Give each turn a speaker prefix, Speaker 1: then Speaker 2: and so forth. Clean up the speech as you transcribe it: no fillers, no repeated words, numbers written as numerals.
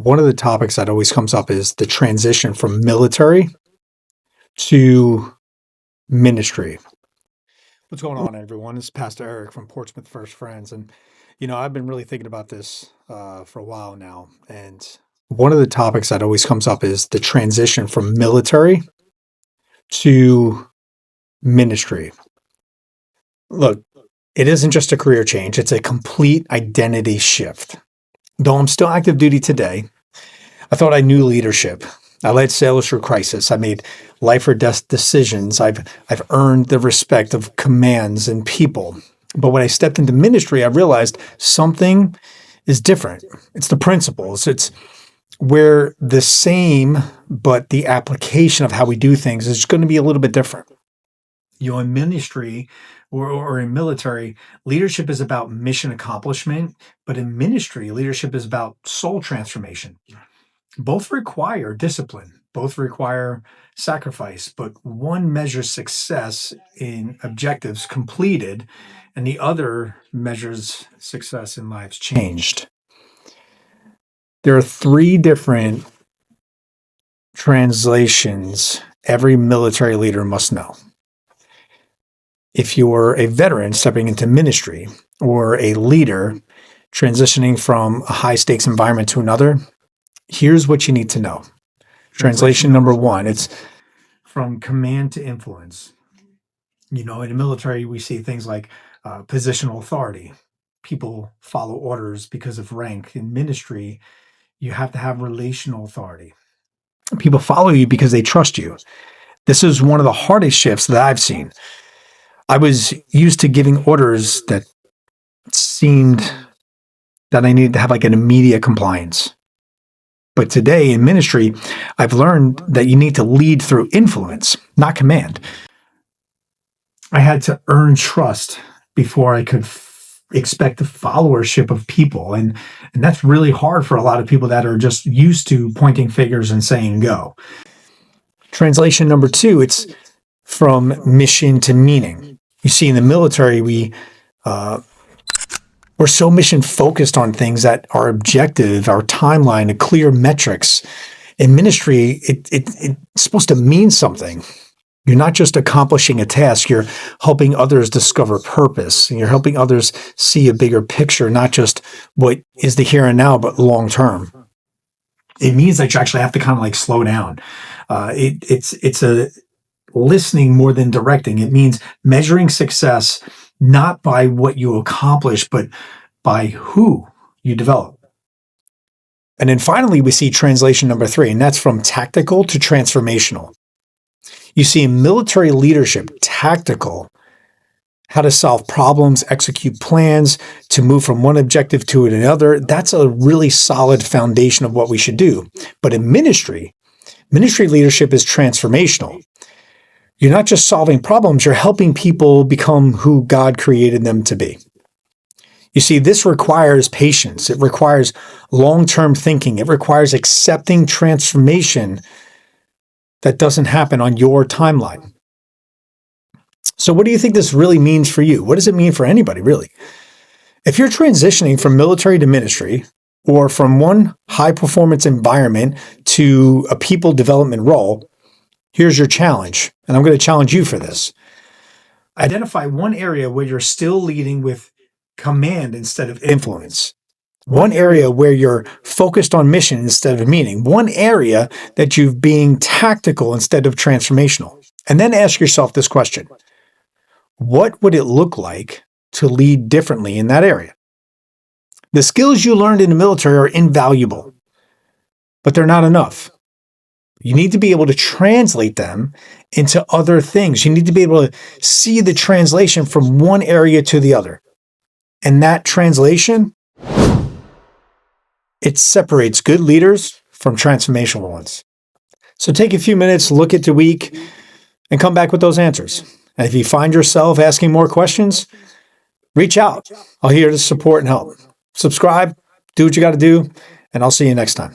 Speaker 1: One of the topics that always comes up is the transition from military to ministry. What's going on, everyone? This is Pastor Eric from Portsmouth First Friends. And, I've been really thinking about this for a while now. And one of the topics that always comes up is the transition from military to ministry. Look, it isn't just a career change, it's a complete identity shift. Though I'm still active duty today, I thought I knew leadership. I led sailors through crisis. I made life or death decisions. I've earned the respect of commands and people. But when I stepped into ministry, I realized something is different. It's the principles. It's where the same, but the application of how we do things is going to be a little bit different. In ministry or in military, leadership is about mission accomplishment, but in ministry, leadership is about soul transformation. Both require discipline, both require sacrifice, but one measures success in objectives completed, and the other measures success in lives changed. There are three different translations every military leader must know. If you're a veteran stepping into ministry or a leader transitioning from a high-stakes environment to another, here's what you need to know. Translation number one, it's from command to influence. In the military, we see things like positional authority. People follow orders because of rank. In ministry, you have to have relational authority. People follow you because they trust you. This is one of the hardest shifts that I've seen. I was used to giving orders that seemed that I needed to have like an immediate compliance. But today in ministry, I've learned that you need to lead through influence, not command. I had to earn trust before I could expect the followership of people. And that's really hard for a lot of people that are just used to pointing fingers and saying go. Translation number two, it's from mission to meaning. You see, in the military, we're so mission focused on things that are objective, our timeline, the clear metrics. In ministry, it's supposed to mean something. You're not just accomplishing a task, you're helping others discover purpose. And you're helping others see a bigger picture, not just what is the here and now, but long term. It means that you actually have to kind of like slow down. It's a listening more than directing. It means measuring success not by what you accomplish, but by who you develop. And then finally, we see translation number three, and that's from tactical to transformational. You see in military leadership, tactical, how to solve problems, execute plans, to move from one objective to another. That's a really solid foundation of what we should do. But in ministry leadership is transformational. You're not just solving problems, you're helping people become who God created them to be. You see, this requires patience. It requires long-term thinking. It requires accepting transformation that doesn't happen on your timeline. So what do you think this really means for you? What does it mean for anybody, really? If you're transitioning from military to ministry, or from one high-performance environment to a people development role, here's your challenge, and I'm going to challenge you for this. Identify one area where you're still leading with command instead of influence. One area where you're focused on mission instead of meaning. One area that you're being tactical instead of transformational. And then ask yourself this question. What would it look like to lead differently in that area? The skills you learned in the military are invaluable, but they're not enough. You need to be able to translate them into other things. You need to be able to see the translation from one area to the other. And that translation, it separates good leaders from transformational ones. So take a few minutes, look at the week, and come back with those answers. And if you find yourself asking more questions, reach out. I'm here to support and help. Subscribe, do what you got to do, and I'll see you next time.